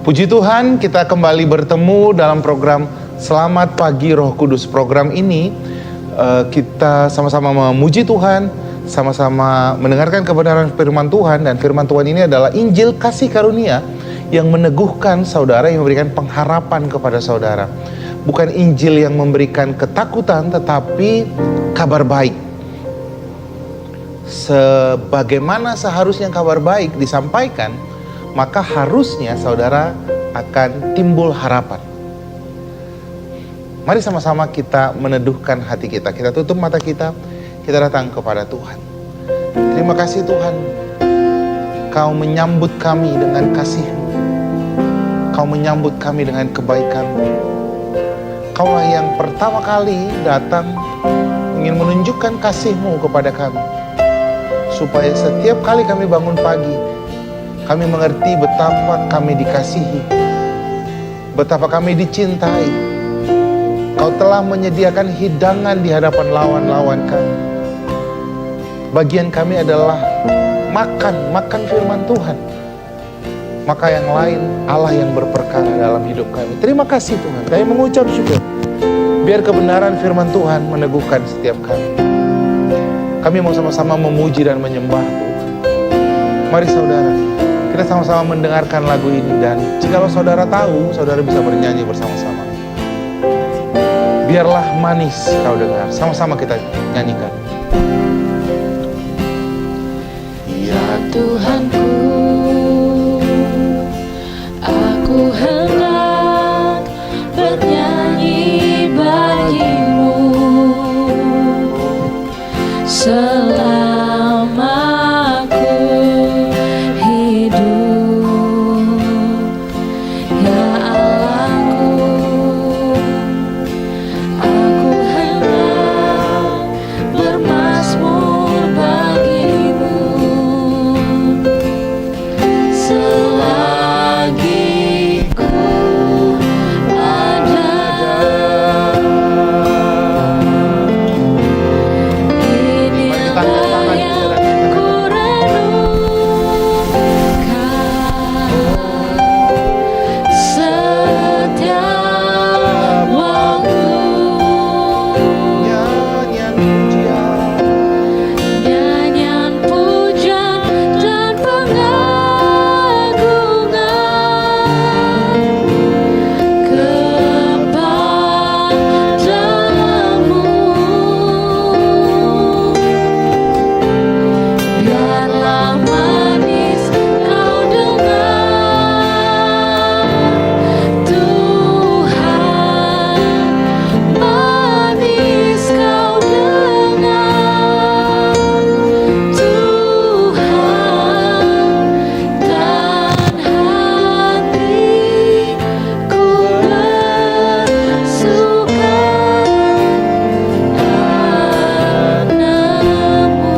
Puji Tuhan, kita kembali bertemu dalam program Selamat Pagi Roh Kudus. Program ini kita sama-sama memuji Tuhan, sama-sama mendengarkan kebenaran firman Tuhan. Dan firman Tuhan ini adalah Injil kasih karunia yang meneguhkan saudara, yang memberikan pengharapan kepada saudara. Bukan Injil yang memberikan ketakutan, tetapi kabar baik. Sebagaimana seharusnya kabar baik disampaikan, maka harusnya saudara akan timbul harapan. Mari sama-sama kita meneduhkan hati kita. Kita tutup mata kita, kita datang kepada Tuhan. Terima kasih Tuhan, Kau menyambut kami dengan kasih-Mu. Kau menyambut kami dengan kebaikan-Mu. Kaulah yang pertama kali datang ingin menunjukkan kasih-Mu kepada kami. Supaya setiap kali kami bangun pagi, kami mengerti betapa kami dikasihi, betapa kami dicintai. Kau telah menyediakan hidangan di hadapan lawan-lawan kami. Bagian kami adalah makan firman Tuhan. Maka yang lain, Allah yang berperkara dalam hidup kami. Terima kasih Tuhan, kami mengucap syukur. Biar kebenaran firman Tuhan meneguhkan setiap kami. Kami mau sama-sama memuji dan menyembah Tuhan. Mari saudara, kita sama-sama mendengarkan lagu ini. Dan jikalau saudara tahu, saudara bisa bernyanyi bersama-sama. Biarlah manis kau dengar. Sama-sama kita nyanyikan. Ya Tuhanku, aku hendak bernyanyi bagimu selama ku hidup. Ya Allahku, aku hendak bermazmur bagimu selagi ku ada. Inilah yang ku renungkan setiap waktu. Nyanyian pujian dan pengagungan kepadamu. Biarlah manis kau dengar Tuhan, manis kau dengar Tuhan, dan hatiku bersuka padamu.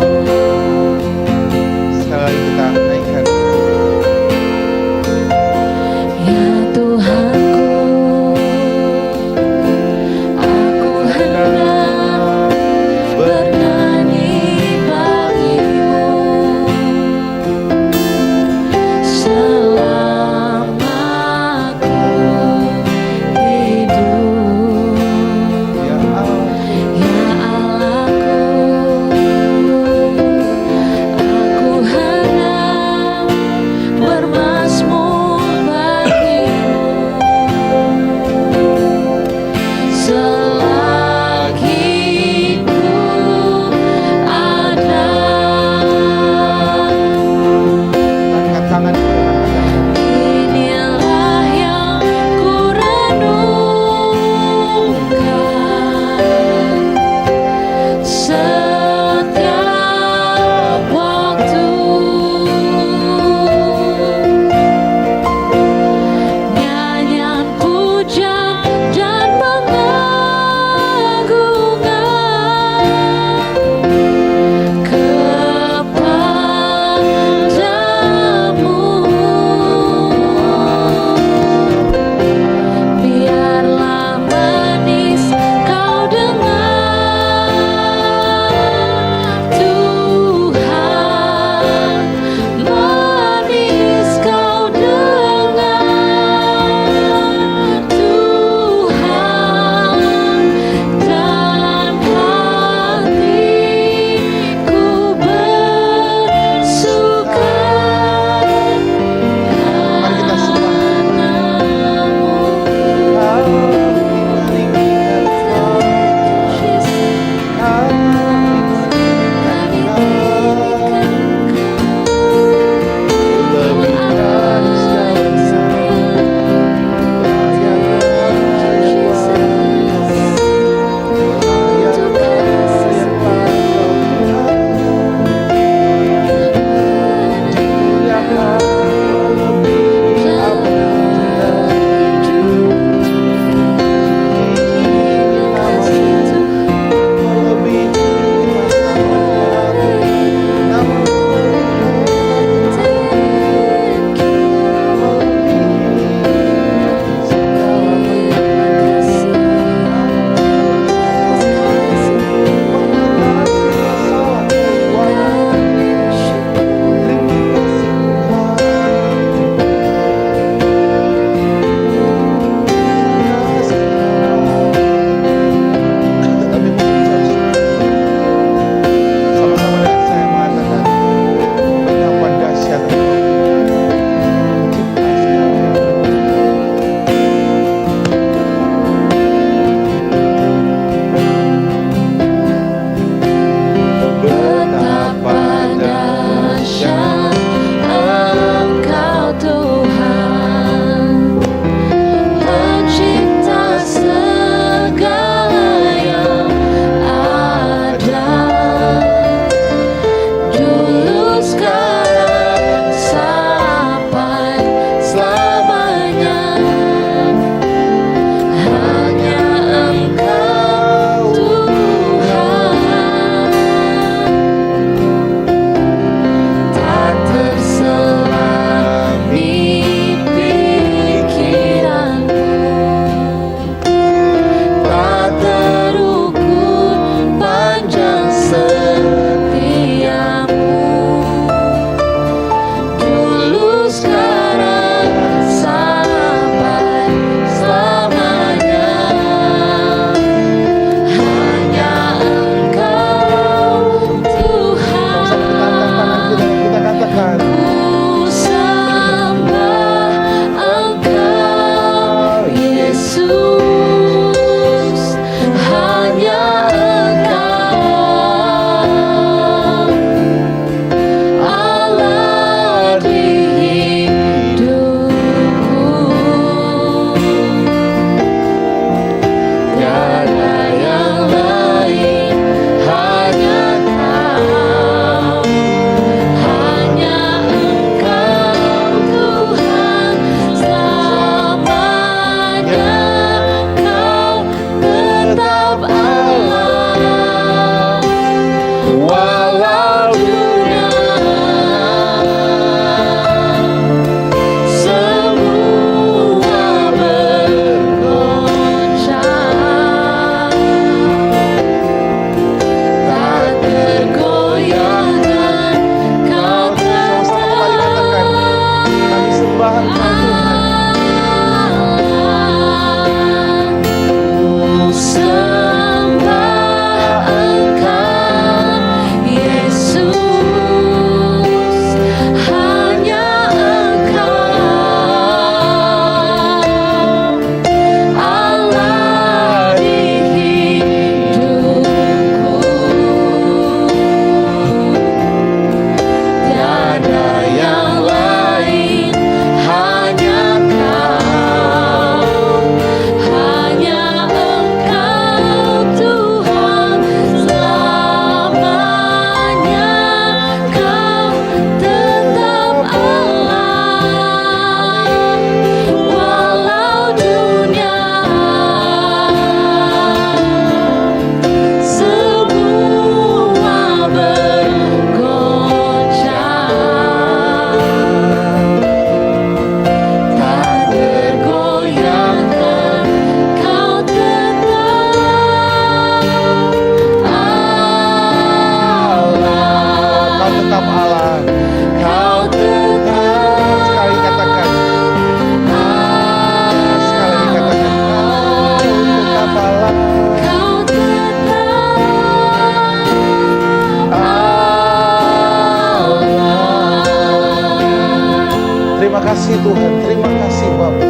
Terima kasih Tuhan, terima kasih Bapa.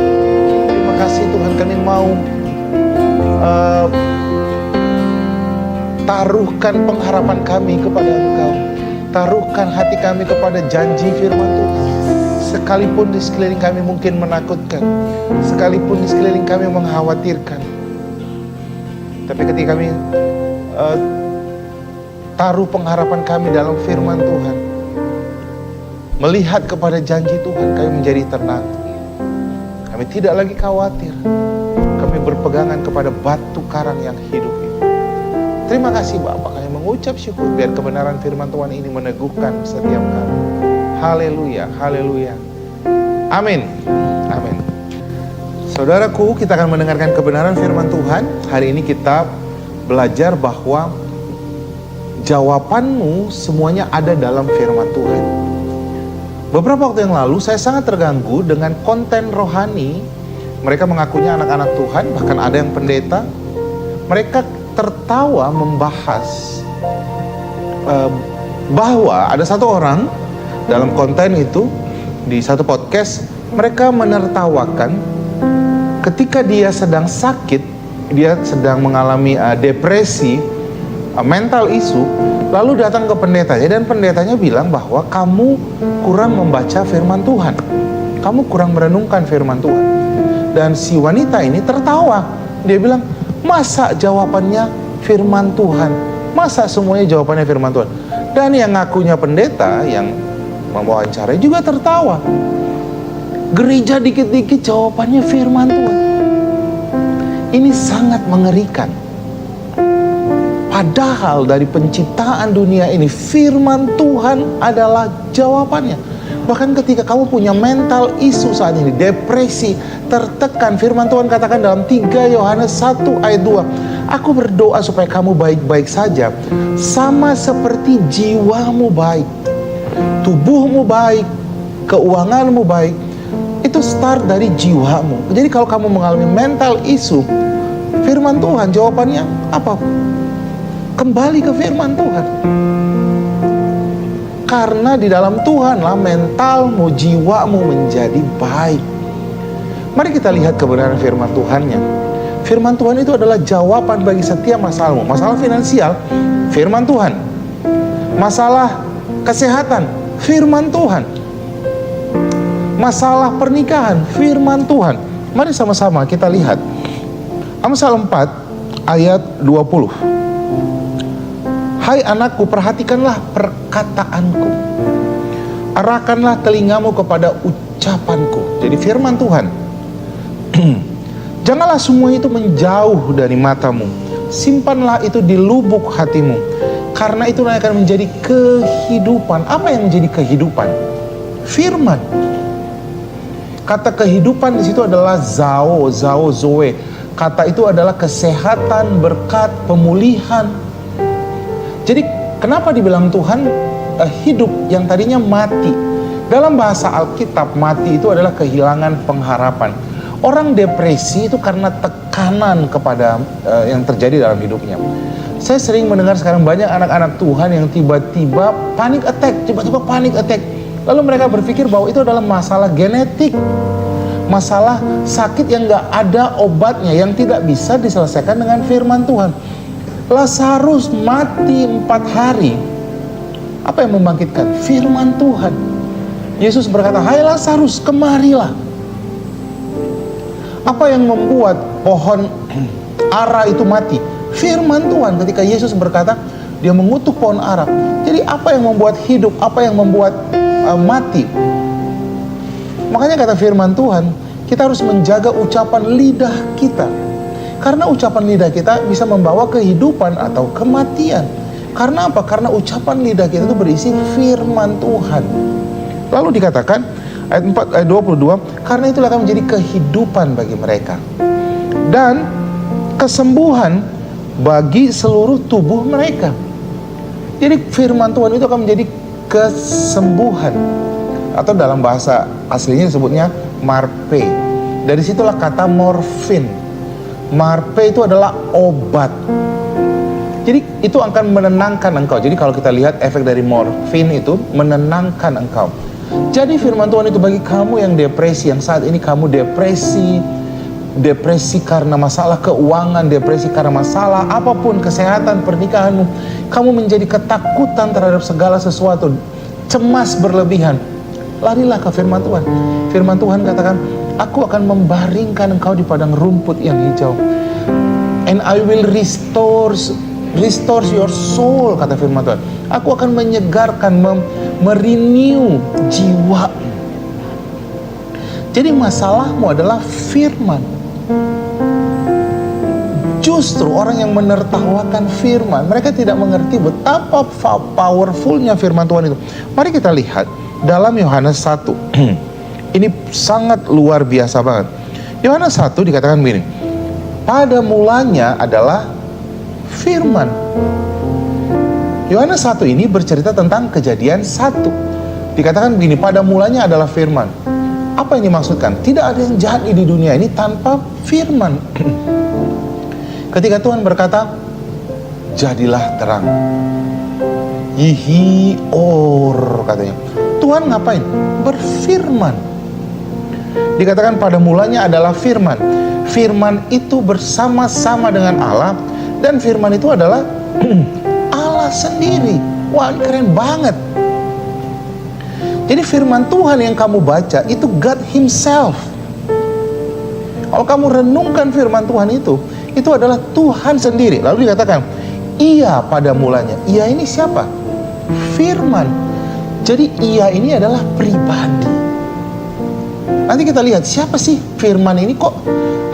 Terima kasih Tuhan, kami mau taruhkan pengharapan kami kepada Engkau. Taruhkan hati kami kepada janji firman Tuhan. Sekalipun di sekeliling kami mungkin menakutkan, sekalipun di sekeliling kami mengkhawatirkan, tapi ketika kami taruh pengharapan kami dalam firman Tuhan, melihat kepada janji Tuhan, kami menjadi tenang. Kami tidak lagi khawatir. Kami berpegangan kepada batu karang yang hidup itu. Terima kasih Bapak, kami mengucap syukur biar kebenaran firman Tuhan ini meneguhkan setiap kami. Haleluya, haleluya. Amin, amin. Saudaraku, kita akan mendengarkan kebenaran firman Tuhan. Hari ini kita belajar bahwa jawabanmu semuanya ada dalam firman Tuhan. Beberapa waktu yang lalu saya sangat terganggu dengan konten rohani. Mereka mengakunya anak-anak Tuhan, bahkan ada yang pendeta. Mereka tertawa membahas bahwa ada satu orang dalam konten itu, di satu podcast, mereka menertawakan ketika dia sedang sakit, dia sedang mengalami depresi, mental issue, lalu datang ke pendetanya, dan pendetanya bilang bahwa kamu kurang membaca firman Tuhan, kamu kurang merenungkan firman Tuhan. Dan si wanita ini tertawa, dia bilang, masa jawabannya firman Tuhan? Masa semuanya jawabannya firman Tuhan? Dan yang ngakunya pendeta, yang mewawancarai juga tertawa. Gereja dikit-dikit jawabannya firman Tuhan. Ini sangat mengerikan. Padahal dari penciptaan dunia ini, firman Tuhan adalah jawabannya. Bahkan ketika kamu punya mental issue saat ini, depresi, tertekan, firman Tuhan katakan dalam 3 Yohanes 1 ayat 2, aku berdoa supaya kamu baik-baik saja, sama seperti jiwamu baik, tubuhmu baik, keuanganmu baik. Itu start dari jiwamu. Jadi kalau kamu mengalami mental issue, firman Tuhan jawabannya apa? Kembali ke firman Tuhan. Karena di dalam Tuhanlah mentalmu, jiwamu menjadi baik. Mari kita lihat kebenaran firman Tuhannya. Firman Tuhan itu adalah jawaban bagi setiap masalahmu. Masalah finansial, firman Tuhan. Masalah kesehatan, firman Tuhan. Masalah pernikahan, firman Tuhan. Mari sama-sama kita lihat Amsal 4 ayat 20. Hai anakku, perhatikanlah perkataanku, arahkanlah telingamu kepada ucapanku. Jadi firman Tuhan. Janganlah semua itu menjauh dari matamu, simpanlah itu di lubuk hatimu, karena itu akan menjadi kehidupan. Apa yang menjadi kehidupan? Firman. Kata kehidupan di situ adalah zoe. Kata itu adalah kesehatan, berkat, pemulihan. Jadi kenapa dibilang Tuhan hidup yang tadinya mati? Dalam bahasa Alkitab, mati itu adalah kehilangan pengharapan. Orang depresi itu karena tekanan kepada yang terjadi dalam hidupnya. Saya sering mendengar sekarang banyak anak-anak Tuhan yang tiba-tiba panic attack. Lalu mereka berpikir bahwa itu adalah masalah genetik, masalah sakit yang gak ada obatnya, yang tidak bisa diselesaikan dengan firman Tuhan. Lazarus mati 4 hari. Apa yang membangkitkan? Firman Tuhan. Yesus berkata, hai Lazarus, kemarilah. Apa yang membuat pohon ara itu mati? Firman Tuhan. Ketika Yesus berkata, dia mengutuk pohon ara. Jadi apa yang membuat hidup? Apa yang membuat mati? Makanya kata firman Tuhan, kita harus menjaga ucapan lidah kita. Karena ucapan lidah kita bisa membawa kehidupan atau kematian. Karena apa? Karena ucapan lidah kita itu berisi firman Tuhan. Lalu dikatakan ayat 4 ayat 22, karena itulah akan menjadi kehidupan bagi mereka dan kesembuhan bagi seluruh tubuh mereka. Jadi firman Tuhan itu akan menjadi kesembuhan, atau dalam bahasa aslinya disebutnya marpe. Dari situlah kata morfin. Marpe itu adalah obat. Jadi itu akan menenangkan engkau. Jadi kalau kita lihat efek dari morfin itu menenangkan engkau. Jadi firman Tuhan itu bagi kamu yang depresi, yang saat ini kamu depresi karena masalah keuangan, depresi karena masalah apapun, kesehatan, pernikahanmu, kamu menjadi ketakutan terhadap segala sesuatu, cemas berlebihan, larilah ke firman Tuhan. Firman Tuhan katakan, aku akan membaringkan engkau di padang rumput yang hijau, and I will restore your soul, kata firman Tuhan. Aku akan menyegarkan, merenew jiwa. Jadi masalahmu adalah firman. Justru orang yang menertawakan firman, mereka tidak mengerti betapa powerfulnya firman Tuhan itu. Mari kita lihat dalam Yohanes 1. Ini sangat luar biasa banget. Yohanes 1 dikatakan begini, pada mulanya adalah firman. Yohanes 1 ini bercerita tentang kejadian 1. Dikatakan begini, pada mulanya adalah firman. Apa yang dimaksudkan? Tidak ada yang jadi di dunia ini tanpa firman. Ketika Tuhan berkata, jadilah terang, yihior, katanya. Tuhan ngapain? Berfirman. Dikatakan pada mulanya adalah firman. Firman itu bersama-sama dengan Allah, dan firman itu adalah Allah sendiri. Wah, ini keren banget. Jadi firman Tuhan yang kamu baca itu God Himself. Kalau kamu renungkan firman Tuhan itu adalah Tuhan sendiri. Lalu dikatakan, Ia pada mulanya. Ia ini siapa? Firman. Jadi Ia ini adalah pribadi. Nanti kita lihat siapa sih firman ini. Kok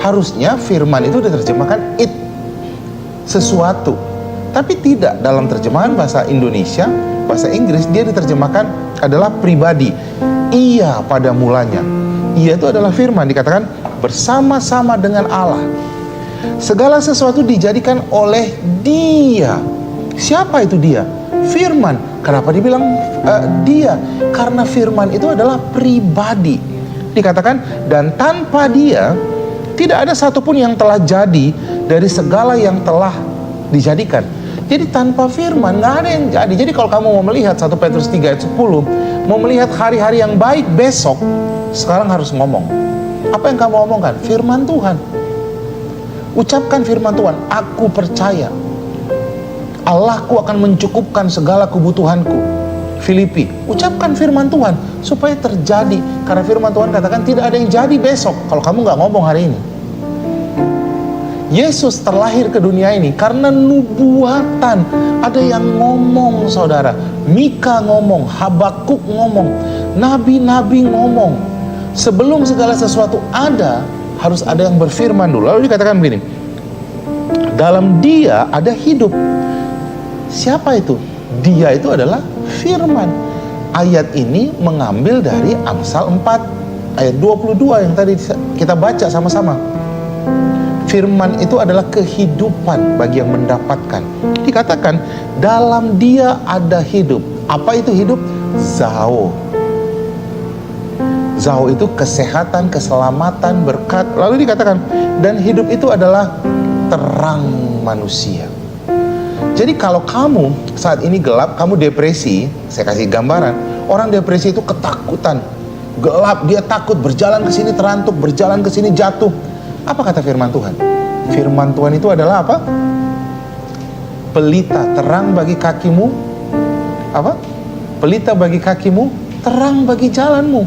harusnya firman itu diterjemahkan it, sesuatu. Tapi tidak, dalam terjemahan bahasa Indonesia, bahasa Inggris, dia diterjemahkan adalah pribadi. Ia pada mulanya. Ia itu adalah firman, dikatakan bersama-sama dengan Allah. Segala sesuatu dijadikan oleh Dia. Siapa itu Dia? Firman. Kenapa dibilang Dia? Karena firman itu adalah pribadi. Dikatakan, dan tanpa Dia tidak ada satupun yang telah jadi dari segala yang telah dijadikan. Jadi tanpa firman nggak ada yang jadi. Jadi kalau kamu mau melihat 1 Petrus 3 ayat 10, mau melihat hari-hari yang baik besok, sekarang harus ngomong. Apa yang kamu omongkan? Firman Tuhan. Ucapkan firman Tuhan. Aku percaya Allahku akan mencukupkan segala kebutuhanku. Filipi. Ucapkan firman Tuhan supaya terjadi. Karena firman Tuhan katakan tidak ada yang jadi besok kalau kamu nggak ngomong hari ini. Yesus terlahir ke dunia ini karena nubuatan. Ada yang ngomong, saudara. Mika ngomong, Habakuk ngomong, nabi-nabi ngomong. Sebelum segala sesuatu ada, harus ada yang berfirman dulu. Lalu dikatakan begini, dalam Dia ada hidup. Siapa itu? Dia itu adalah firman. Ayat ini mengambil dari Amsal 4 ayat 22 yang tadi kita baca sama-sama. Firman itu adalah kehidupan bagi yang mendapatkan. Dikatakan dalam Dia ada hidup. Apa itu hidup? Zao. Zao itu kesehatan, keselamatan, berkat. Lalu dikatakan dan hidup itu adalah terang manusia. Jadi kalau kamu saat ini gelap, kamu depresi, saya kasih gambaran. Orang depresi itu ketakutan, gelap, dia takut, berjalan ke sini terantuk, berjalan ke sini jatuh. Apa kata firman Tuhan? Firman Tuhan itu adalah apa? Pelita, terang bagi kakimu. Apa? Pelita bagi kakimu, terang bagi jalanmu.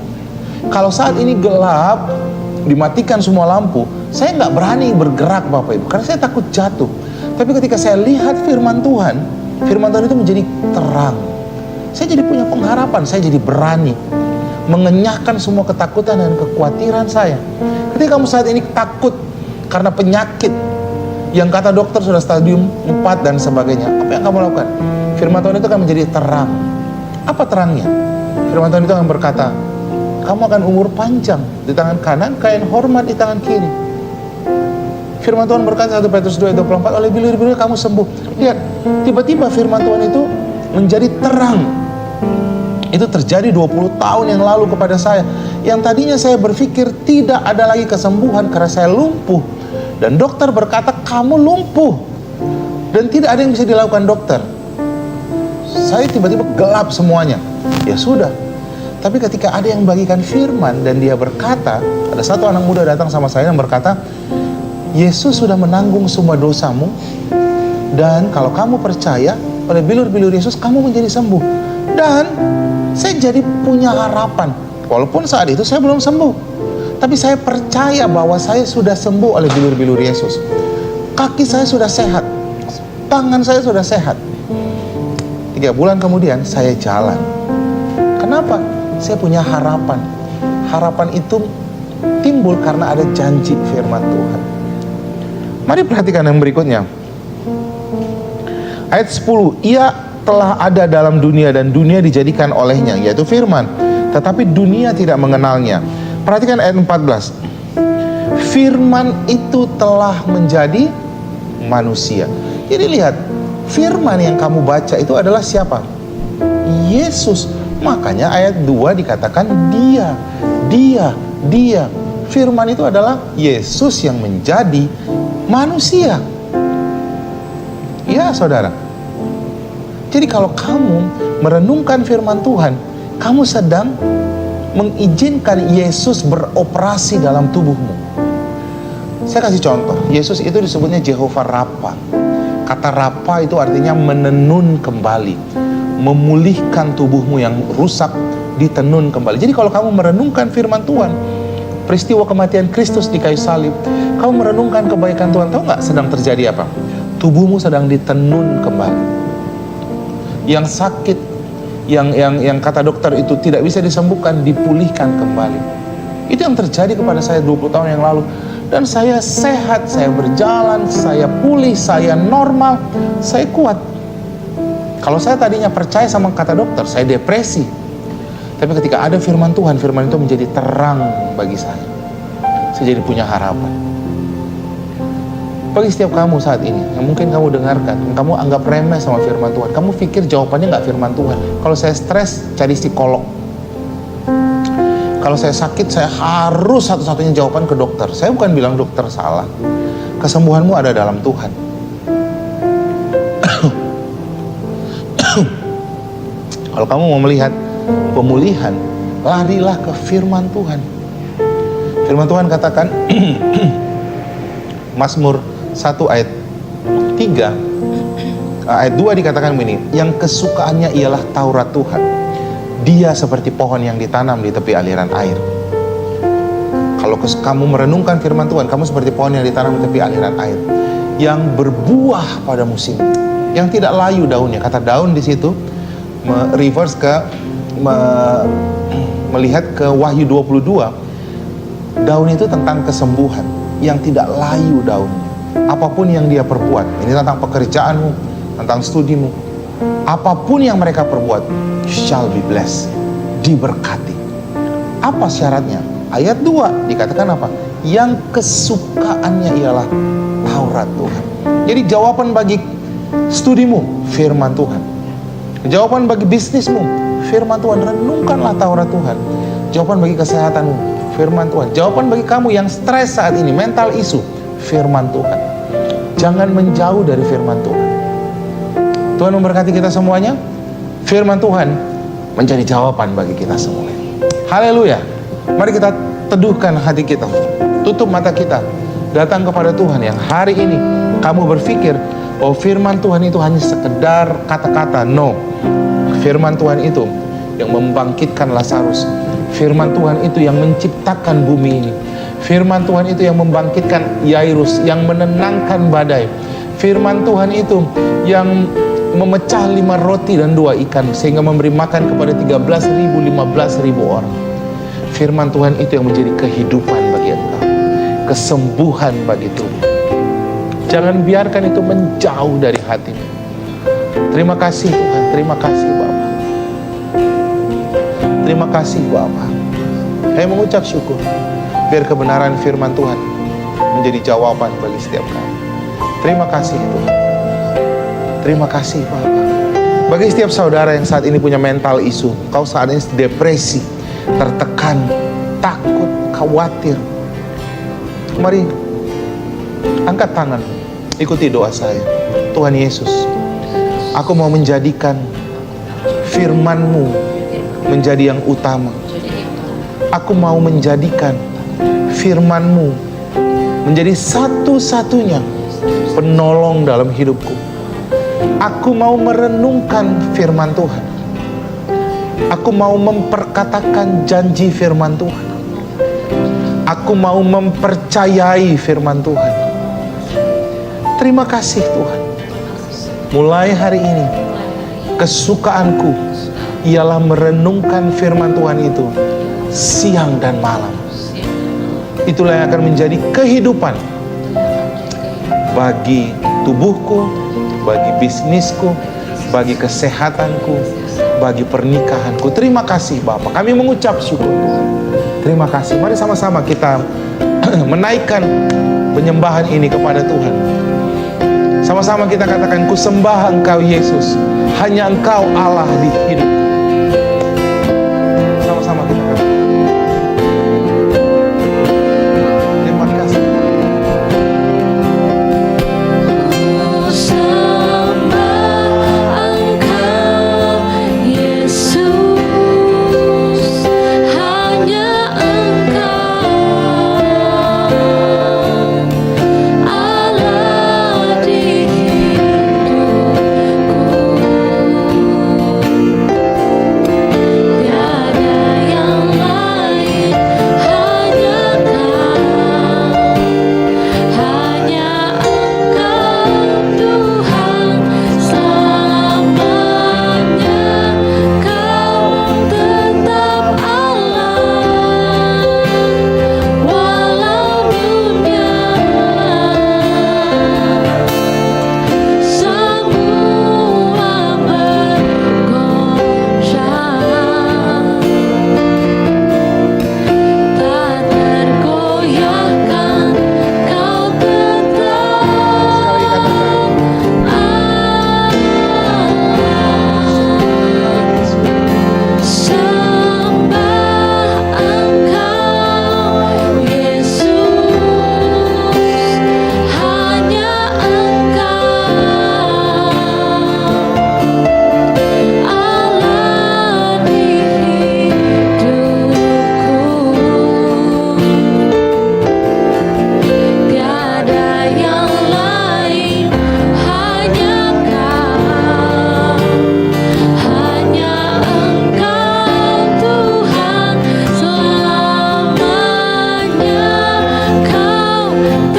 Kalau saat ini gelap, dimatikan semua lampu, saya nggak berani bergerak Bapak Ibu, karena saya takut jatuh. Tapi ketika saya lihat firman Tuhan itu menjadi terang. Saya jadi punya pengharapan, saya jadi berani mengenyahkan semua ketakutan dan kekhawatiran saya. Ketika kamu saat ini takut karena penyakit yang kata dokter sudah stadium 4 dan sebagainya, apa yang kamu lakukan? Firman Tuhan itu akan menjadi terang. Apa terangnya? Firman Tuhan itu akan berkata, kamu akan umur panjang di tangan kanan, kain hormat di tangan kiri. Firman Tuhan berkata 1 Petrus 2 ayat 24, oleh bilir-bilir kamu sembuh. Lihat, tiba-tiba firman Tuhan itu menjadi terang. Itu terjadi 20 tahun yang lalu kepada saya. Yang tadinya saya berpikir tidak ada lagi kesembuhan karena saya lumpuh. Dan dokter berkata, kamu lumpuh. Dan tidak ada yang bisa dilakukan dokter. Saya tiba-tiba gelap semuanya. Ya sudah. Tapi ketika ada yang bagikan firman dan dia berkata, ada satu anak muda datang sama saya yang berkata, Yesus sudah menanggung semua dosamu, dan kalau kamu percaya oleh bilur-bilur Yesus kamu menjadi sembuh. Dan saya jadi punya harapan, walaupun saat itu saya belum sembuh, tapi saya percaya bahwa saya sudah sembuh oleh bilur-bilur Yesus. Kaki saya sudah sehat, tangan saya sudah sehat. 3 bulan kemudian saya jalan. Kenapa? Saya punya harapan. Harapan itu timbul karena ada janji firman Tuhan. Mari perhatikan yang berikutnya. Ayat 10, ia telah ada dalam dunia dan dunia dijadikan olehnya, yaitu firman, tetapi dunia tidak mengenalnya. Perhatikan ayat 14. Firman itu telah menjadi manusia. Jadi lihat, firman yang kamu baca itu adalah siapa? Yesus. Makanya ayat 2 dikatakan dia. Firman itu adalah Yesus yang menjadi manusia. Ya saudara. Jadi kalau kamu merenungkan firman Tuhan, kamu sedang mengizinkan Yesus beroperasi dalam tubuhmu. Saya kasih contoh. Yesus itu disebutnya Jehovah Rafa. Kata Rafa itu artinya menenun kembali, memulihkan tubuhmu yang rusak, ditenun kembali. Jadi kalau kamu merenungkan firman Tuhan, peristiwa kematian Kristus di kayu salib, kamu merenungkan kebaikan Tuhan, tahu nggak sedang terjadi apa? Tubuhmu sedang ditenun kembali. Yang sakit, yang kata dokter itu tidak bisa disembuhkan, dipulihkan kembali. Itu yang terjadi kepada saya 20 tahun yang lalu. Dan saya sehat, saya berjalan, saya pulih, saya normal, saya kuat. Kalau saya tadinya percaya sama kata dokter, saya depresi. Tapi ketika ada firman Tuhan, firman itu menjadi terang bagi saya. Saya jadi punya harapan. Bagi setiap kamu saat ini, yang mungkin kamu dengarkan, yang kamu anggap remeh sama firman Tuhan, kamu pikir jawabannya nggak firman Tuhan. Kalau saya stres, cari psikolog. Kalau saya sakit, saya harus satu-satunya jawaban ke dokter. Saya bukan bilang dokter salah. Kesembuhanmu ada dalam Tuhan. Kalau kamu mau melihat pemulihan, larilah ke firman Tuhan. Firman Tuhan katakan, Mazmur 1 ayat 3, ayat 2 dikatakan begini, yang kesukaannya ialah Taurat Tuhan. Dia seperti pohon yang ditanam di tepi aliran air. Kalau kamu merenungkan firman Tuhan, kamu seperti pohon yang ditanam di tepi aliran air, yang berbuah pada musim, yang tidak layu daunnya. Kata daun di situ reverse ke melihat ke Wahyu 22. Daun itu tentang kesembuhan, yang tidak layu daunnya. Apapun yang dia perbuat, ini tentang pekerjaanmu, tentang studimu, apapun yang mereka perbuat, shall be blessed, diberkati. Apa syaratnya? Ayat 2 dikatakan apa? Yang kesukaannya ialah Taurat Tuhan. Jadi jawaban bagi studimu, firman Tuhan. Jawaban bagi bisnismu, firman Tuhan. Renungkanlah Taurat Tuhan. Jawaban bagi kesehatanmu, firman Tuhan. Jawaban bagi kamu yang stres saat ini, mental isu, firman Tuhan. Jangan menjauh dari firman Tuhan. Tuhan memberkati kita semuanya. Firman Tuhan menjadi jawaban bagi kita semuanya. Haleluya. Mari kita teduhkan hati kita, tutup mata kita, datang kepada Tuhan yang hari ini kamu berpikir bahwa firman Tuhan itu hanya sekedar kata-kata. No. Firman Tuhan itu yang membangkitkan Lazarus. Firman Tuhan itu yang menciptakan bumi ini. Firman Tuhan itu yang membangkitkan Yairus, yang menenangkan badai. Firman Tuhan itu yang memecah 5 roti dan 2 ikan sehingga memberi makan kepada 13.000, 15.000 orang. Firman Tuhan itu yang menjadi kehidupan bagi engkau, kesembuhan bagi tubuh. Jangan biarkan itu menjauh dari hatimu. Terima kasih Tuhan, terima kasih Bapa. Terima kasih Bapa. Saya mengucap syukur biar kebenaran firman Tuhan menjadi jawaban bagi setiap kami. Terima kasih Tuhan. Terima kasih Bapa. Bagi setiap saudara yang saat ini punya mental isu, kau saat ini depresi, tertekan, takut, khawatir, mari angkat tangan, ikuti doa saya. Tuhan Yesus, aku mau menjadikan firman-Mu menjadi yang utama. Aku mau menjadikan firman-Mu menjadi satu-satunya penolong dalam hidupku. Aku mau merenungkan firman Tuhan. Aku mau memperkatakan janji firman Tuhan. Aku mau mempercayai firman Tuhan. Terima kasih Tuhan. Mulai hari ini, kesukaanku ialah merenungkan firman Tuhan itu siang dan malam. Itulah yang akan menjadi kehidupan bagi tubuhku, bagi bisnisku, bagi kesehatanku, bagi pernikahanku. Terima kasih Bapa. Kami mengucap syukur Tuhan. Terima kasih. Mari sama-sama kita menaikkan penyembahan ini kepada Tuhan. Sama-sama kita katakan, ku sembah Engkau Yesus. Hanya Engkau Allah di hidupku. Sama-sama kita katakan. Terima kasih. Ku sembah Engkau Yesus, hanya Engkau Allah di hidupku. Tiada yang lain, hanya Engkau Tuhan selamanya. Kau tetap Allah, walau dunia semua bergoncang, tak tergoyahkan. Kau tetap sembah Engkau Yesus, hanya Engkau Allah di hidupku. Tiada yang lain, hanya Engkau Tuhan selamanya.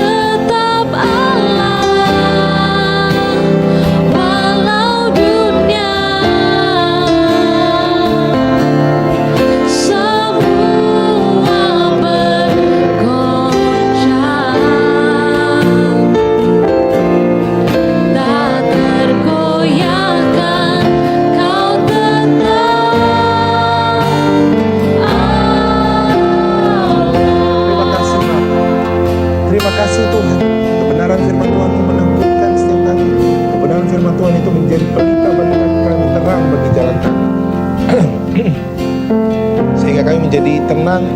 Kau tetap Allah, walau dunia semua bergoncang, tak tergoyahkan. Kau tetap Terima kasih Tuhan. Kebenaran firman Tuhan itu meneguhkan setiap kami. Kebenaran firman Tuhan itu menjadi pelita bagi kaki kami, terang bagi jalan kami. Sehingga kami menjadi tenang.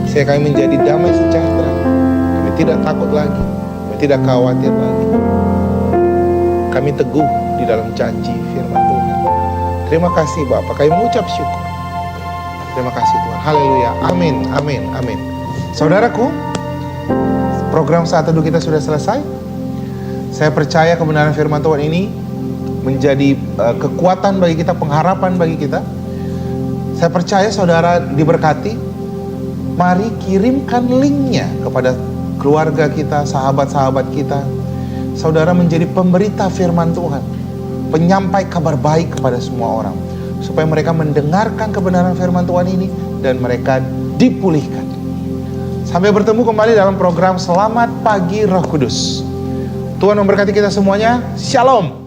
Sehingga kami menjadi damai sejahtera. Kami tidak takut lagi. Kami tidak khawatir lagi. Kami teguh di dalam janji firman Tuhan. Terima kasih Bapa. Kami mengucap syukur. Terima kasih Tuhan. Haleluya. Amin. Amin. Amin. Saudaraku, program Saat Teduh kita sudah selesai. Saya percaya kebenaran firman Tuhan ini menjadi kekuatan bagi kita, pengharapan bagi kita. Saya percaya saudara diberkati. Mari kirimkan linknya kepada keluarga kita, sahabat-sahabat kita. Saudara menjadi pemberita firman Tuhan, penyampai kabar baik kepada semua orang, supaya mereka mendengarkan kebenaran firman Tuhan ini dan mereka dipulihkan. Sampai bertemu kembali dalam program Selamat Pagi Roh Kudus. Tuhan memberkati kita semuanya. Shalom.